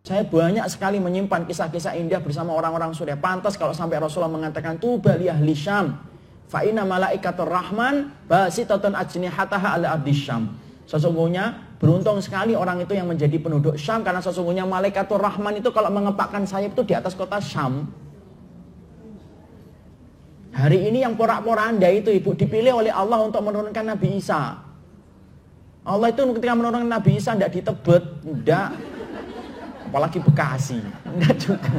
Saya banyak sekali menyimpan kisah-kisah indah bersama orang-orang soleh. Pantas kalau sampai Rasulullah mengatakan tuba li ahli Syam fa inna malaikatur rahman basitatun ajnihataha ala ardi Syam. Sesungguhnya beruntung sekali orang itu yang menjadi penduduk Syam, karena sesungguhnya malaikatur rahman itu kalau mengepakkan sayap itu di atas kota Syam. Hari ini yang porak-poranda itu ibu dipilih oleh Allah untuk menurunkan Nabi Isa. Allah itu ketika menurunkan Nabi Isa tidak di Tebet, tidak, apalagi Bekasi, tidak juga.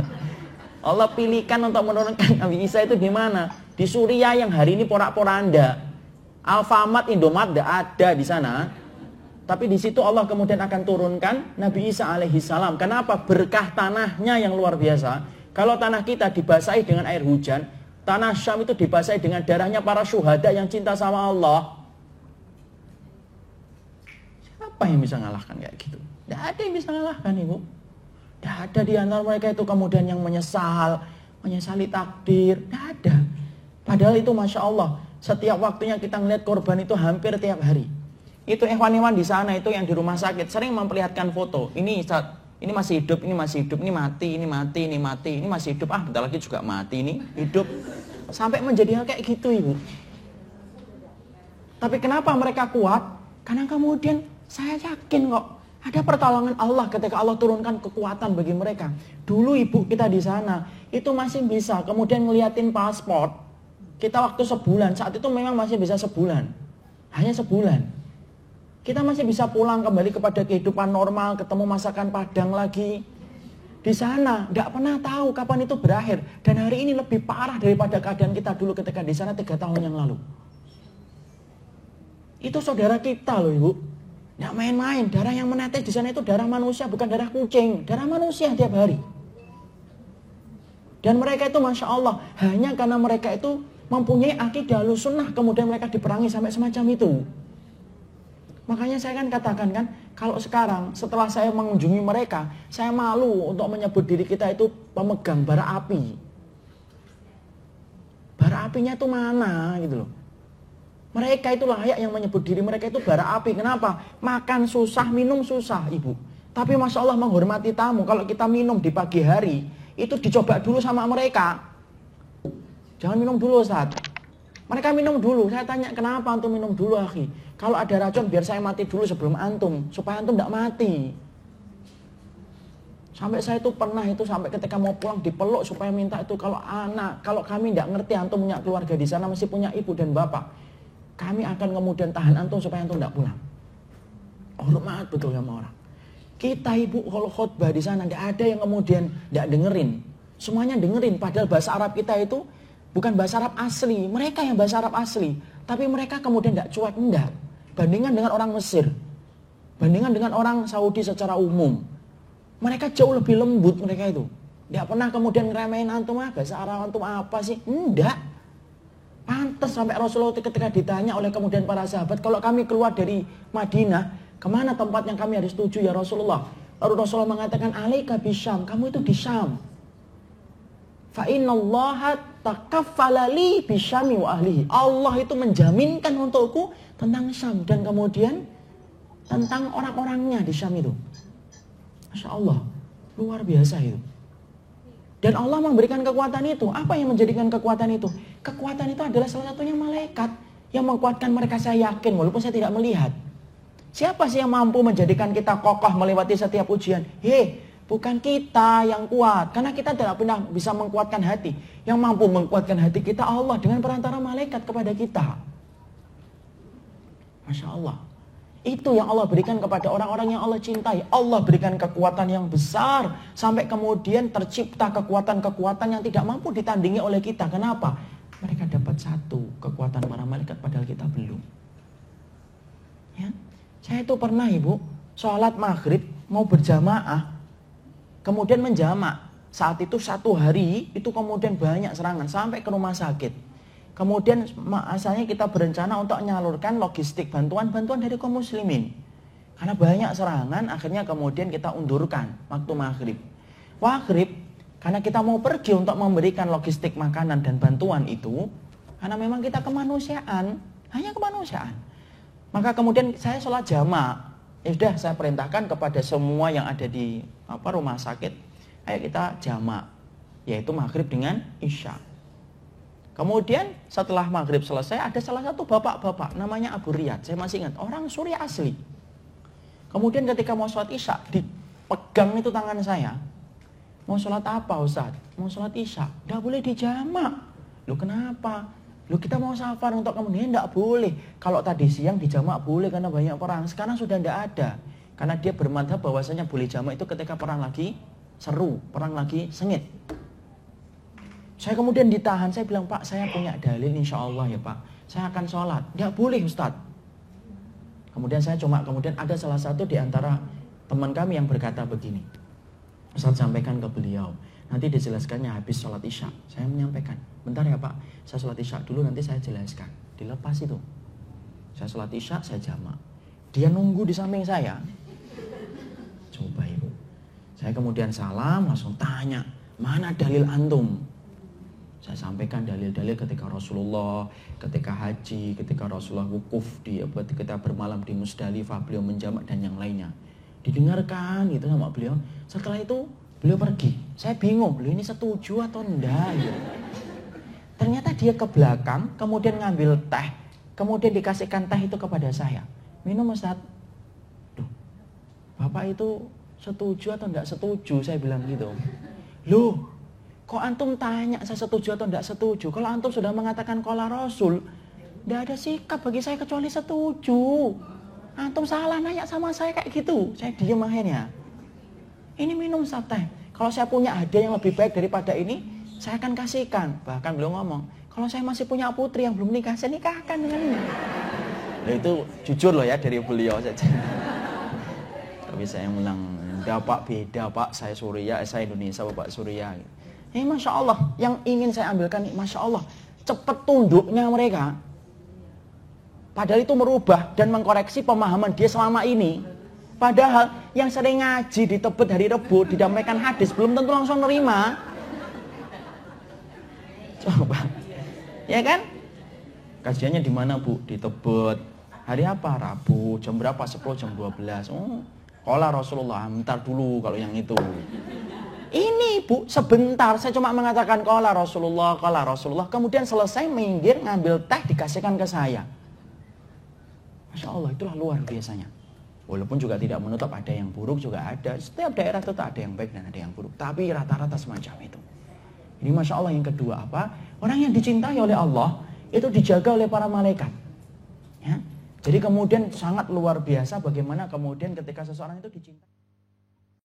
Allah pilihkan untuk menurunkan Nabi Isa itu di mana? Di Suriah yang hari ini porak-poranda. Alfamart, Indomaret tidak ada di sana. Tapi di situ Allah kemudian akan turunkan Nabi Isa alaihi salam. Kenapa? Berkah tanahnya yang luar biasa. Kalau tanah kita dibasahi dengan air hujan, tanah Syam itu dibasahi dengan darahnya para syuhada yang cinta sama Allah. Siapa yang bisa ngalahkan kayak gitu? Tidak ada yang bisa ngalahkan, ibu. Tidak ada di antara mereka itu kemudian yang menyesali takdir. Tidak ada. Padahal itu Masya Allah, setiap waktunya kita ngeliat korban itu hampir tiap hari. Itu ikhwan-ikhwan di sana itu yang di rumah sakit sering memperlihatkan foto. Ini masih hidup, ini masih hidup, ini mati, ini mati, ini mati, ini masih hidup. Bentar lagi juga mati, ini hidup. Sampai menjadi hal kayak gitu, ibu. Tapi kenapa mereka kuat? Karena kemudian saya yakin kok ada pertolongan Allah ketika Allah turunkan kekuatan bagi mereka. Dulu ibu kita di sana itu masih bisa kemudian ngeliatin paspor. Kita waktu sebulan, saat itu memang masih bisa sebulan. Hanya sebulan. Kita masih bisa pulang kembali kepada kehidupan normal, ketemu masakan Padang lagi. Di sana, tidak pernah tahu kapan itu berakhir. Dan hari ini lebih parah daripada keadaan kita dulu ketika di sana 3 tahun yang lalu. Itu saudara kita loh ibu. Tidak main-main, darah yang menetes di sana itu darah manusia, bukan darah kucing. Darah manusia tiap hari. Dan mereka itu Masya Allah, hanya karena mereka itu mempunyai akidah sunnah, kemudian mereka diperangi sampai semacam itu. Makanya saya kan katakan kan, kalau sekarang setelah saya mengunjungi mereka, saya malu untuk menyebut diri kita itu pemegang bara api. Bara apinya itu mana gitu loh. Mereka itu layak yang menyebut diri mereka itu bara api. Kenapa? Makan susah, minum susah ibu. Tapi Masya Allah menghormati tamu. Kalau kita minum di pagi hari, itu dicoba dulu sama mereka. Jangan minum dulu Ustaz. Mereka minum dulu. Saya tanya kenapa antum minum dulu akhi? Kalau ada racun biar saya mati dulu sebelum antum, supaya antum tidak mati. Sampai saya itu pernah itu sampai ketika mau pulang dipeluk supaya minta itu kalau kami tidak ngerti antum punya keluarga di sana masih punya ibu dan bapak, kami akan kemudian tahan antum supaya antum tidak pulang. Hormat betul sama orang. Kita ibu kalau khutbah di sana tidak ada yang kemudian tidak dengerin. Semuanya dengerin. Padahal bahasa Arab kita itu bukan bahasa Arab asli. Mereka yang bahasa Arab asli. Tapi mereka kemudian tidak cuek, enggak. Bandingan dengan orang Mesir. Bandingan dengan orang Saudi secara umum. Mereka jauh lebih lembut mereka itu. Tidak pernah kemudian ngeremehin antum, bahasa Arab antum apa sih? Enggak. Pantas sampai Rasulullah ketika ditanya oleh kemudian para sahabat, kalau kami keluar dari Madinah, kemana tempat yang kami harus tuju ya Rasulullah? Lalu Rasulullah mengatakan, alaika bisyam, kamu itu di Syam. Fa innallaha takaffala li bisyami wa ahlihi. Allah itu menjaminkan untukku tentang Syam dan kemudian tentang orang-orangnya di Syam itu. Masya Allah, luar biasa itu. Dan Allah memberikan kekuatan itu. Apa yang menjadikan kekuatan itu? Kekuatan itu adalah salah satunya malaikat yang menguatkan mereka, saya yakin walaupun saya tidak melihat. Siapa sih yang mampu menjadikan kita kokoh melewati setiap ujian? Bukan kita yang kuat, karena kita tidak pernah bisa mengkuatkan hati. Yang mampu mengkuatkan hati kita Allah dengan perantara malaikat kepada kita. Masya Allah. Itu yang Allah berikan kepada orang-orang yang Allah cintai. Allah berikan kekuatan yang besar sampai kemudian tercipta kekuatan-kekuatan yang tidak mampu ditandingi oleh kita. Kenapa? Mereka dapat satu kekuatan para malaikat padahal kita belum. Ya. Saya itu pernah ibu sholat maghrib mau berjamaah, kemudian menjamak. Saat itu 1 hari itu kemudian banyak serangan sampai ke rumah sakit. Kemudian asalnya kita berencana untuk menyalurkan logistik bantuan-bantuan dari kaum muslimin. Karena banyak serangan, akhirnya kemudian kita undurkan waktu maghrib. Maghrib, karena kita mau pergi untuk memberikan logistik makanan dan bantuan itu, karena memang kita kemanusiaan, hanya kemanusiaan. Maka kemudian saya sholat jamak. Ya sudah, saya perintahkan kepada semua yang ada di rumah sakit, ayo kita jamak, yaitu maghrib dengan isya. Kemudian setelah maghrib selesai, ada salah satu bapak-bapak namanya Abu Riyad, saya masih ingat, orang Suriah asli. Kemudian ketika mau sholat isya, dipegang itu tangan saya. Mau sholat apa Ustaz? Mau sholat isya, nggak boleh dijamak. Loh kenapa? Loh kita mau safar untuk kemudian nggak boleh. Kalau tadi siang dijamak boleh karena banyak perang, sekarang sudah nggak ada. Karena dia bermadhab bahwasanya boleh jamak itu ketika perang lagi seru, perang lagi sengit. Saya kemudian ditahan, saya bilang, Pak saya punya dalil insya Allah ya Pak, saya akan sholat. Nggak boleh Ustadz. Kemudian kemudian ada salah satu di antara teman kami yang berkata begini, Ustadz sampaikan ke beliau, nanti dijelaskannya habis sholat isya. Saya menyampaikan, bentar ya Pak, saya sholat isya dulu nanti saya jelaskan. Dilepas itu, saya sholat isya, saya jamak. Dia nunggu di samping saya. Coba ibu, saya kemudian salam, langsung tanya, mana dalil antum? Saya sampaikan dalil-dalil ketika Rasulullah, ketika haji, ketika Rasulullah wukuf, ketika bermalam di Musdalifah, beliau menjamak dan yang lainnya. Didengarkan gitu sama beliau. Setelah itu beliau pergi. Saya bingung, beliau ini setuju atau enggak ya. Ternyata dia ke belakang, kemudian ngambil teh, kemudian dikasihkan teh itu kepada saya. Minum Ustaz. Duh, Bapak itu setuju atau enggak setuju? Saya bilang gitu. Loh, kok antum tanya saya setuju atau tidak setuju? Kalau antum sudah mengatakan qala Rasul, tidak ada sikap bagi saya kecuali setuju. Antum salah nanya sama saya kayak gitu. Saya diam akhirnya. Ini minum teh. Kalau saya punya hadiah yang lebih baik daripada ini, saya akan kasihkan. Bahkan beliau ngomong, kalau saya masih punya putri yang belum nikah, saya nikahkan dengan ini. Nah, itu jujur loh ya dari beliau saja. Tapi saya ulang, Pak beda Pak, saya Suriah, saya Indonesia, Bapak Suriah. Masya Allah, yang ingin saya ambilkan, Masya Allah, cepat tunduknya mereka. Padahal itu merubah dan mengkoreksi pemahaman dia selama ini. Padahal yang sering ngaji di Tebet hari Rebo, didampaikan hadis, belum tentu langsung nerima. Coba, ya kan? Kajiannya di mana Bu? Di Tebet. Hari apa? Rabu. Jam berapa? 10, jam 12. Oh, qala Rasulullah, bentar dulu kalau yang itu. Ini Bu, sebentar saya cuma mengatakan qala Rasulullah, kemudian selesai minggir ngambil teh dikasihkan ke saya. Masya Allah, itulah luar biasanya. Walaupun juga tidak menutup ada yang buruk juga ada. Setiap daerah itu ada yang baik dan ada yang buruk. Tapi rata-rata semacam itu. Ini Masya Allah yang kedua apa? Orang yang dicintai oleh Allah itu dijaga oleh para malaikat. Ya. Jadi kemudian sangat luar biasa bagaimana kemudian ketika seseorang itu dicintai.